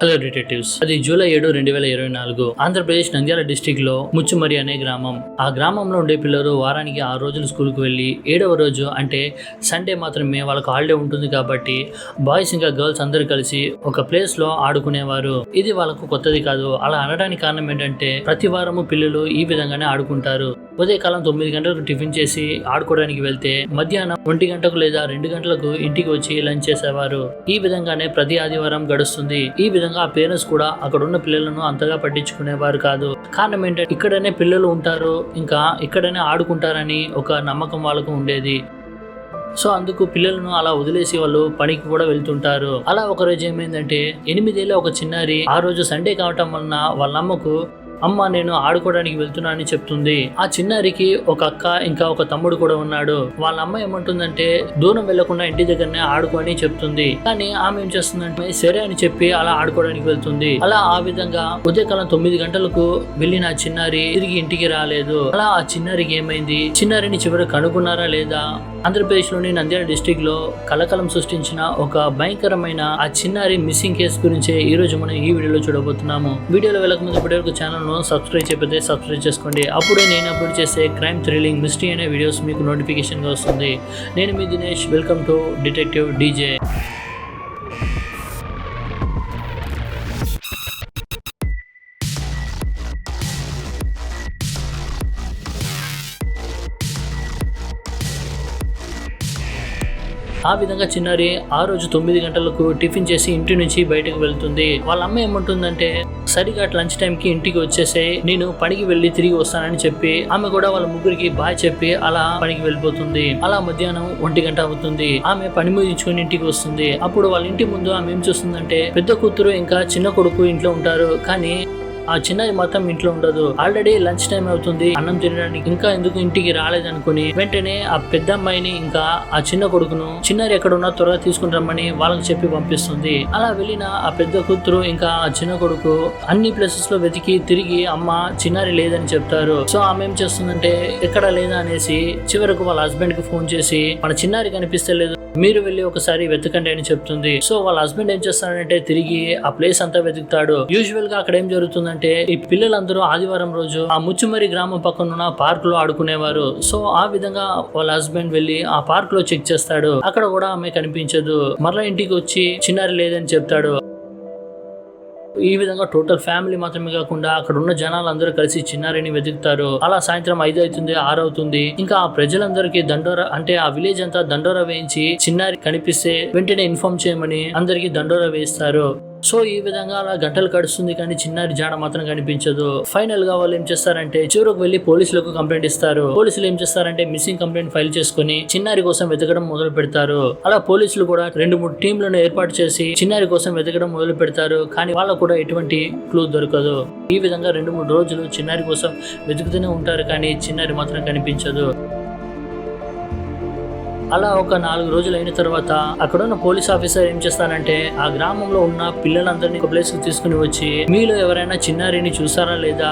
Hello detectives. అది July 7, 2024 Andhra Pradesh Nandyal district లో ముచ్చుమరి అనే గ్రామం. ఆ గ్రామంలో ఉండే పిల్లలు వారానికి 6 రోజులు స్కూల్కి వెళ్ళి 7వ రోజు అంటే సండే మాత్రమే వాళ్ళకు హాలిడే ఉంటుంది కాబట్టి బాయ్స్ ఇంకా గర్ల్స్ అందరు కలిసి ఒక ప్లేస్ లో ఆడుకునేవారు. ఇది వాళ్ళకు కొత్తది కాదు. అలా అనడానికి కారణం ఏంటంటే ప్రతి వారము పిల్లలు ఈ విధంగానే ఆడుకుంటారు. ఉదయకాలం 9 గంటలకు టిఫిన్ చేసి ఆడుకోవడానికి వెళ్తే మధ్యాహ్నం 1 గంటకు లేదా 2 గంటలకు ఇంటికి వచ్చి లంచ్ చేసేవారు. ఈ విధంగానే ప్రతి ఆదివారం గడుస్తుంది. ఈ విధంగా ఆ పేరెంట్స్ కూడా అక్కడ ఉన్న పిల్లలను అంతగా పట్టించుకునేవారు కాదు. కారణం ఏంటంటే ఇక్కడనే పిల్లలు ఉంటారు, ఇంకా ఇక్కడనే ఆడుకుంటారని ఒక నమ్మకం వాళ్ళకు ఉండేది. సో అందుకు పిల్లలను అలా వదిలేసి వాళ్ళు పనికి కూడా వెళ్తుంటారు. అలా ఒక రోజు ఏమైందంటే 8 ఏళ్ళ ఒక చిన్నారి ఆ రోజు సండే కావటం వలన వాళ్ళ అమ్మకు అమ్మ నేను ఆడుకోవడానికి వెళ్తున్నా అని చెప్తుంది. ఆ చిన్నారికి ఒక అక్క ఇంకా ఒక తమ్ముడు కూడా ఉన్నాడు. వాళ్ళ అమ్మ ఏమంటుందంటే దూరం వెళ్లకుండా ఇంటి దగ్గరనే ఆడుకోని చెప్తుంది. కానీ ఆమె ఏం చేస్తుందంటే సరే అని చెప్పి అలా ఆడుకోవడానికి వెళ్తుంది. అలా ఆ విధంగా ఉదయకాలం 9 గంటలకు వెళ్ళిన ఆ చిన్నారి తిరిగి ఇంటికి రాలేదు. అలా ఆ చిన్నారికి ఏమైంది, చిన్నారిని చివరికి కనుగొన్నారా లేదా? ఆంధ్రప్రదేశ్ లోని నంద్యాల డిస్టిక్ లో కలకలం సృష్టించిన ఒక భయంకరమైన ఆ చిన్నారి మిస్సింగ్ కేసు గురించి ఈ రోజు మనం ఈ వీడియోలో చూడబోతున్నాము. వీడియోలో వెళ్ళకముందు ఇప్పటివరకు ఛానల్ సబ్స్క్రైబ్ చేయకపోతే సబ్స్క్రైబ్ చేసుకోండి. అప్పుడే నేను అప్లోడ్ చేసే క్రైమ్, థ్రిల్లింగ్, మిస్టరీ అనే వీడియోస్ మీకు నోటిఫికేషన్ గా వస్తుంది. నేను మీ Dinesh. Welcome to detective DJ. ఆ విధంగా చిన్నారి ఆ రోజు 9 గంటలకు టిఫిన్ చేసి ఇంటి నుంచి బయటకు వెళ్తుంది. వాళ్ళ అమ్మ ఏమంటుందంటే సరిగా లంచ్ టైం కి ఇంటికి వచ్చేసే, నేను పనికి వెళ్ళి తిరిగి వస్తానని చెప్పి ఆమె కూడా వాళ్ళ ముగ్గురికి బాయ్ చెప్పి అలా పనికి వెళ్ళిపోతుంది. అలా మధ్యాహ్నం 1 గంట అవుతుంది. ఆమె పని ముగించుకొని ఇంటికి వస్తుంది. అప్పుడు వాళ్ళ ఇంటి ముందు ఆమె ఏం చూస్తుందంటే పెద్ద కూతురు ఇంకా చిన్న కొడుకు ఇంట్లో ఉంటారు, కానీ ఆ చిన్నది మాత్రం ఇంట్లో ఉండదు. ఆల్రెడీ లంచ్ టైం అవుతుంది, అన్నం తినడానికి ఇంకా ఎందుకు ఇంటికి రాలేదనుకుని వెంటనే ఆ పెద్ద అమ్మాయిని ఇంకా ఆ చిన్న కొడుకును చిన్నారి ఎక్కడ ఉన్నా త్వరగా తీసుకుని రమ్మని వాళ్ళకి చెప్పి పంపిస్తుంది. అలా వెళ్ళిన ఆ పెద్ద కూతురు ఇంకా ఆ చిన్న కొడుకు అన్ని ప్లేసెస్ లో వెతికి తిరిగి అమ్మ చిన్నారి లేదని చెప్తారు. సో ఆమె ఏం చేస్తుందంటే ఎక్కడ లేదా అనేసి చివరకు వాళ్ళ హస్బెండ్ కి ఫోన్ చేసి మన చిన్నారి కనిపిస్తే లేదు, మీరు వెళ్ళి ఒకసారి వెతకండి అని చెప్తుంది. సో వాళ్ళ హస్బెండ్ ఏం చేస్తాడంటే తిరిగి ఆ ప్లేస్ అంతా వెతుకుతాడు. యూజువల్ గా అక్కడ ఏం జరుగుతుందంటే ఈ పిల్లలందరూ ఆదివారం రోజు ఆ ముచ్చుమరి గ్రామం పక్కన ఉన్న పార్క్ లో ఆడుకునేవారు. సో ఆ విధంగా వాళ్ళ హస్బెండ్ వెళ్ళి ఆ పార్క్ లో చెక్ చేస్తాడు. అక్కడ కూడా ఆమె కనిపించదు. మరలా ఇంటికి వచ్చి చిన్నారి లేదని చెప్తాడు. ఈ విధంగా టోటల్ ఫ్యామిలీ మాత్రమే కాకుండా అక్కడ ఉన్న జనాలు అందరూ కలిసి చిన్నారిని వెతుకుతారు. అలా సాయంత్రం 5 అవుతుంది, 6 అవుతుంది. ఇంకా ఆ ప్రజలందరికీ దండోరా అంటే ఆ విలేజ్ అంతా దండోరా వేయించి చిన్నారి కనిపిస్తే వెంటనే ఇన్ఫార్మ్ చేయమని అందరికి దండోరా వేయిస్తారు. సో ఈ విధంగా అలా గంటలు గడుస్తుంది, కానీ చిన్నారి జాడ మాత్రం కనిపించదు. ఫైనల్ గా వాళ్ళు ఏం చేస్తారంటే చివరకు వెళ్లి పోలీసులకు కంప్లైంట్ ఇస్తారు. పోలీసులు ఏం చేస్తారంటే మిస్సింగ్ కంప్లైంట్ ఫైల్ చేసుకుని చిన్నారి కోసం వెతకడం మొదలు పెడతారు. అలా పోలీసులు కూడా 2-3 టీంలను ఏర్పాటు చేసి చిన్నారి కోసం వెతకడం మొదలు పెడతారు. కానీ వాళ్ళకు కూడా ఎటువంటి క్లూ దొరకదు. ఈ విధంగా 2-3 రోజులు చిన్నారి కోసం వెతుకుతూనే ఉంటారు, కానీ చిన్నారి మాత్రం కనిపించదు. అలా ఒక 4 రోజులు అయిన తర్వాత అక్కడున్న పోలీస్ ఆఫీసర్ ఏం చేస్తానంటే ఆ గ్రామంలో ఉన్న పిల్లలందరినీ ఒక ప్లేస్ కి తీసుకుని వచ్చి మీలో ఎవరైనా చిన్నారిని చూసారా లేదా,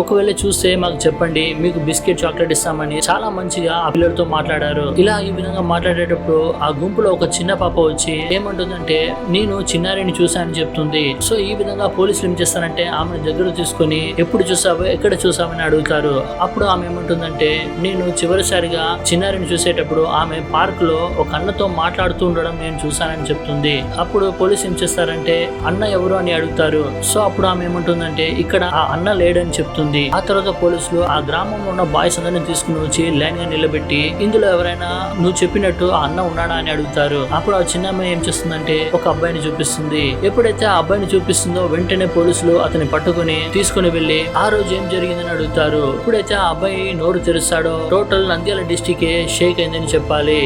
ఒకవేళ చూస్తే మాకు చెప్పండి, మీకు బిస్కెట్, చాక్లెట్ ఇస్తామని చాలా మంచిగా ఆ పిల్లలతో మాట్లాడారు. ఇలా ఈ విధంగా మాట్లాడేటప్పుడు ఆ గుంపులో ఒక చిన్న పాప వచ్చి ఏమంటుందంటే నేను చిన్నారిని చూసానని చెప్తుంది. సో ఈ విధంగా పోలీసులు ఏం చేస్తారంటే ఆమెను దగ్గర తీసుకొని ఎప్పుడు చూసావో, ఎక్కడ చూసావని అడుగుతారు. అప్పుడు ఆమె ఏమంటుందంటే నేను చివరిసారిగా చిన్నారిని చూసేటప్పుడు ఆమె పార్క్ లో ఒక అన్నతో మాట్లాడుతూ ఉండడం నేను చూసానని చెప్తుంది. అప్పుడు పోలీసు ఏం చేస్తారంటే అన్న ఎవరు అని అడుగుతారు. సో అప్పుడు ఆమె ఏమంటుందంటే ఇక్కడ ఆ అన్న లేడని చెప్తుంది. ఆ తర్వాత పోలీసులు ఆ గ్రామంలో ఉన్న బాయ్స్ అందరిని తీసుకుని వచ్చి లైన్ గా నిలబెట్టి ఇందులో ఎవరైనా నువ్వు చెప్పినట్టు ఆ అన్న ఉన్నాడా అని అడుగుతారు. అప్పుడు ఆ చిన్న అమ్మాయి ఏం చేస్తుందంటే ఒక అబ్బాయిని చూపిస్తుంది. ఎప్పుడైతే ఆ అబ్బాయిని చూపిస్తుందో వెంటనే పోలీసులు అతన్ని పట్టుకుని తీసుకుని వెళ్లి ఆ రోజు ఏం జరిగిందని అడుగుతారు. ఎప్పుడైతే ఆ అబ్బాయి నోరు తెరుస్తాడో టోటల్ నంద్యాల డిస్టిక్ షేక్ అయిందని చెప్పాలి.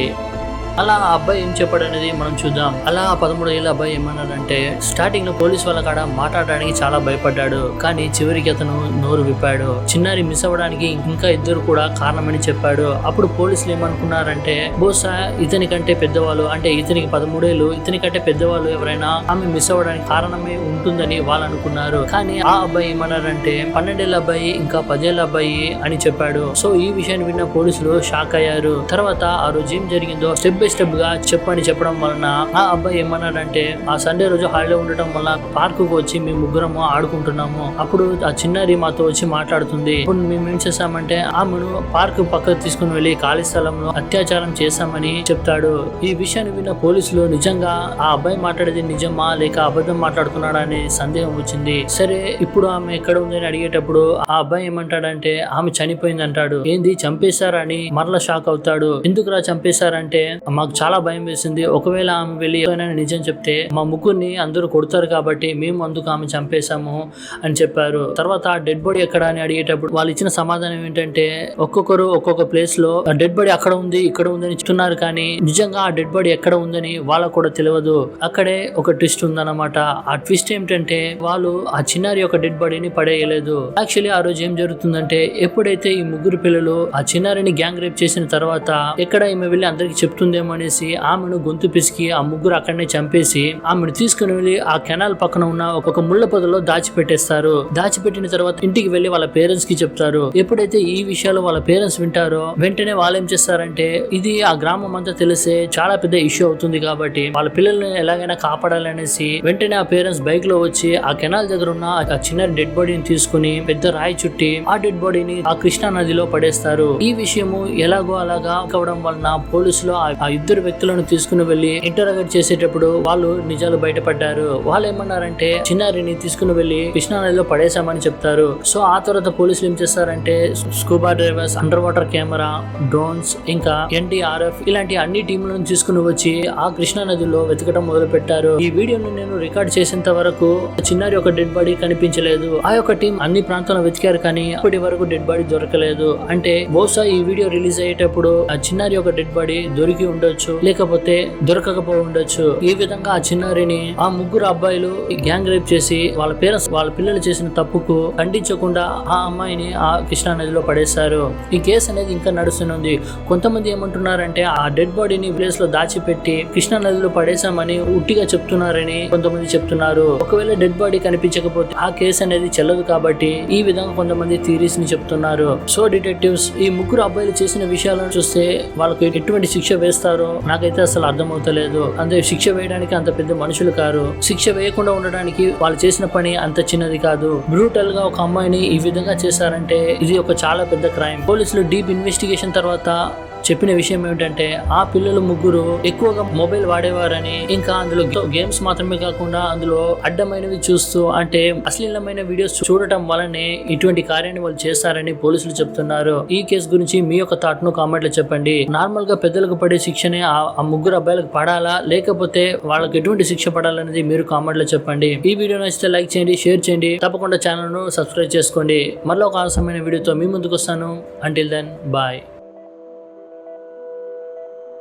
అలా ఆ అబ్బాయి ఏం చెప్పాడు అనేది మనం చూద్దాం. అలా 13 ఏళ్ళ అబ్బాయి ఏమన్నాడంటే స్టార్టింగ్ లో పోలీస్ వాళ్ళ కాడ మాట్లాడడానికి చాలా భయపడ్డాడు, కానీ చివరికి అతను నోరు విప్పాడు. చిన్నారి మిస్ అవ్వడానికి ఇంకా ఇద్దరు కూడా కారణమని చెప్పాడు. అప్పుడు పోలీసులు ఏమనుకున్నారంటే బహుశా ఇతని కంటే పెద్దవాళ్ళు, అంటే ఇతనికి 13 ఏళ్ళు, ఇతని కంటే పెద్దవాళ్ళు ఎవరైనా ఆమె మిస్ అవ్వడానికి కారణమే ఉంటుందని వాళ్ళు అనుకున్నారు. కానీ ఆ అబ్బాయి ఏమన్నారంటే 12 ఏళ్ళ అబ్బాయి ఇంకా 10 ఏళ్ళ అబ్బాయి అని చెప్పాడు. సో ఈ విషయాన్ని విన్న పోలీసులు షాక్ అయ్యారు. తర్వాత ఆ రోజు ఏం జరిగిందో స్టెప్ బై స్టెప్ గా చెప్పని చెప్పడం వలన ఆ అబ్బాయి ఏమన్నాడంటే ఆ సండే రోజు హాలిడే ఉండటం వల్ల పార్క్ కు వచ్చి మేము ముగ్గురము ఆడుకుంటున్నాము. అప్పుడు ఆ చిన్నారి మాతో వచ్చి మాట్లాడుతుంది. ఇప్పుడు మేము ఏం చేసామంటే ఆమెను పార్క్ పక్కకు తీసుకుని వెళ్లి ఖాళీ స్థలంలో అత్యాచారం చేశామని చెప్తాడు. ఈ విషయాన్ని విన్న పోలీసులు నిజంగా ఆ అబ్బాయి మాట్లాడేది నిజమా లేక అబద్ధం మాట్లాడుతున్నాడా అనే సందేహం వచ్చింది. సరే ఇప్పుడు ఆమె ఎక్కడ ఉందని అడిగేటప్పుడు ఆ అబ్బాయి ఏమంటాడంటే ఆమె చనిపోయింది అంటాడు. ఏంది చంపేశారని మరలా షాక్ అవుతాడు. ఎందుకురా చంపేశారంటే మాకు చాలా భయం వేసింది, ఒకవేళ ఆమె వెళ్ళి నిజం చెప్తే మా ముగ్గురిని అందరూ కొడతారు కాబట్టి మేము అందుకు ఆమె చంపేశాము అని చెప్పారు. తర్వాత ఆ డెడ్ బాడీ ఎక్కడ అని అడిగేటప్పుడు వాళ్ళు ఇచ్చిన సమాధానం ఏంటంటే ఒక్కొక్కరు ఒక్కొక్క ప్లేస్ లో డెడ్ బాడీ అక్కడ ఉంది ఇక్కడ ఉంది అని చెప్తున్నారు, కానీ నిజంగా ఆ డెడ్ బాడీ ఎక్కడ ఉందని వాళ్ళకు కూడా తెలియదు. అక్కడే ఒక ట్విస్ట్ ఉందన్నమాట. ఆ ట్విస్ట్ ఏమిటంటే వాళ్ళు ఆ చిన్నారి యొక్క డెడ్ బాడీని పడేయలేదు. యాక్చువల్లీ ఆ రోజు ఏం జరుగుతుందంటే ఎప్పుడైతే ఈ ముగ్గురు పిల్లలు ఆ చిన్నారిని గ్యాంగ్ రేప్ చేసిన తర్వాత ఎక్కడ ఈమె వెళ్ళి అందరికి చెప్తుందేమో అనేసి ఆమెను గొంతు పిసికి ఆ ముగ్గురు అక్కడనే చంపేసి ఆమెను తీసుకుని వెళ్ళి ఆ కెనాల్ పక్కన ఉన్న ఒక ముళ్ళ పొదలో దాచిపెట్టేస్తారు. దాచిపెట్టిన తర్వాత ఇంటికి వెళ్ళి వాళ్ళ పేరెంట్స్ కి చెప్తారు. ఎప్పుడైతే ఈ విషయాలు వాళ్ళ పేరెంట్స్ వింటారో వెంటనే వాళ్ళు ఏం చేస్తారంటే ఇది ఆ గ్రామం అంతా తెలిసే చాలా పెద్ద ఇష్యూ అవుతుంది కాబట్టి వాళ్ళ పిల్లల్ని ఎలాగైనా కాపాడాలనేసి వెంటనే ఆ పేరెంట్స్ బైక్ లో వచ్చి ఆ కెనాల్ దగ్గర ఉన్న ఆ చిన్న డెడ్ బాడీని తీసుకుని పెద్ద రాయి చుట్టి ఆ డెడ్ బాడీని ఆ కృష్ణా నదిలో పడేస్తారు. ఈ విషయము ఎలాగో అలాగా కావడం వలన పోలీసులు ఆ ఇద్దరు వ్యక్తులను తీసుకుని వెళ్లి ఇంటరాగేట్ చేసేటప్పుడు వాళ్ళు నిజాలు బయటపడ్డారు. వాళ్ళు ఏమన్నారంటే చిన్నారిని తీసుకుని వెళ్లి కృష్ణా నదిలో పడేశామని చెప్తారు. సో ఆ తర్వాత పోలీసులు ఏం చేస్తారంటే scuba drivers, under water camera, drones, ఇంకా NDRF ఇలాంటి అన్ని టీంలను తీసుకుని వచ్చి ఆ కృష్ణా నదిలో వెతకడం మొదలు పెట్టారు. ఈ వీడియోను నేను రికార్డ్ చేసేంత వరకు చిన్నారి ఒక డెడ్ బాడీ కనిపించలేదు. ఆ యొక్క టీం అన్ని ప్రాంతాల్లో వెతికారు, కానీ ఇప్పటి వరకు డెడ్ బాడీ దొరకలేదు. అంటే బహుశా ఈ వీడియో రిలీజ్ అయ్యేటప్పుడు ఆ చిన్నారి యొక్క డెడ్ బాడీ దొరికి ఉండొచ్చు, లేకపోతే దొరకకపోయి ఉండొచ్చు. ఈ విధంగా ఆ చిన్నారిని ఆ ముగ్గురు అబ్బాయిలు గ్యాంగ్ రేప్ చేసి వాళ్ళ పేరెంట్స్ వాళ్ళ పిల్లలు చేసిన తప్పుకు ఖండించకుండా ఆ అమ్మాయిని ఆ కృష్ణా నదిలో పడేశారు. ఈ కేసు అనేది ఇంకా నడుస్తుంది. కొంతమంది ఏమంటున్నారంటే ఆ డెడ్ బాడీని ప్లేస్ లో దాచిపెట్టి కృష్ణా నదిలో పడేశామని ఉట్టిగా చెప్తున్నారని కొంతమంది చెప్తున్నారు. ఒకవేళ డెడ్ బాడీ కనిపించకపోతే ఆ కేసు అనేది చెల్లదు కాబట్టి ఈ విధంగా కొంతమంది థియరీస్ ని చెప్తున్నారు. సో డిటెక్టివ్స్ ఈ ముగ్గురు అబ్బాయిలు చేసిన విషయాలను చూస్తే వాళ్ళకి ఎటువంటి శిక్ష వేస్తారో నాకైతే అసలు అర్థమవుతలేదు. అంటే శిక్ష వేయడానికి అంత పెద్ద మనుషులు కారు, శిక్ష వేయకుండా ఉండడానికి వాళ్ళు చేసిన పని అంత చిన్నది కాదు. బ్రూటల్ గా ఒక అమ్మాయిని ఈ విధంగా చేశారంటే ఇది ఒక చాలా పెద్ద క్రైమ్. పోలీసులు డీప్ ఇన్వెస్టిగేషన్ తర్వాత చెప్పిన విషయం ఏమిటంటే ఆ పిల్లలు ముగ్గురు ఎక్కువగా మొబైల్ వాడేవారని, ఇంకా అందులో గేమ్స్ మాత్రమే కాకుండా అందులో అడ్డమైనవి చూస్తూ అంటే అశ్లీలమైన వీడియోస్ చూడటం వల్లనే ఇటువంటి కార్యాన్ని వాళ్ళు చేస్తారని పోలీసులు చెప్తున్నారు. ఈ కేసు గురించి మీ యొక్క థాట్ ను కామెంట్ లో చెప్పండి. నార్మల్ గా పెద్దలకు పడే శిక్షనే ఆ ముగ్గురు అబ్బాయిలకు పడాలా లేకపోతే వాళ్ళకి ఎటువంటి శిక్ష పడాలనేది మీరు కామెంట్ లో చెప్పండి. ఈ వీడియో నచ్చితే లైక్ చేయండి, షేర్ చేయండి, తప్పకుండా ఛానల్ ను సబ్స్క్రైబ్ చేసుకోండి. మళ్ళీ ఒక అవసరమైన వీడియోతో మీ ముందుకు వస్తాను. Until then bye.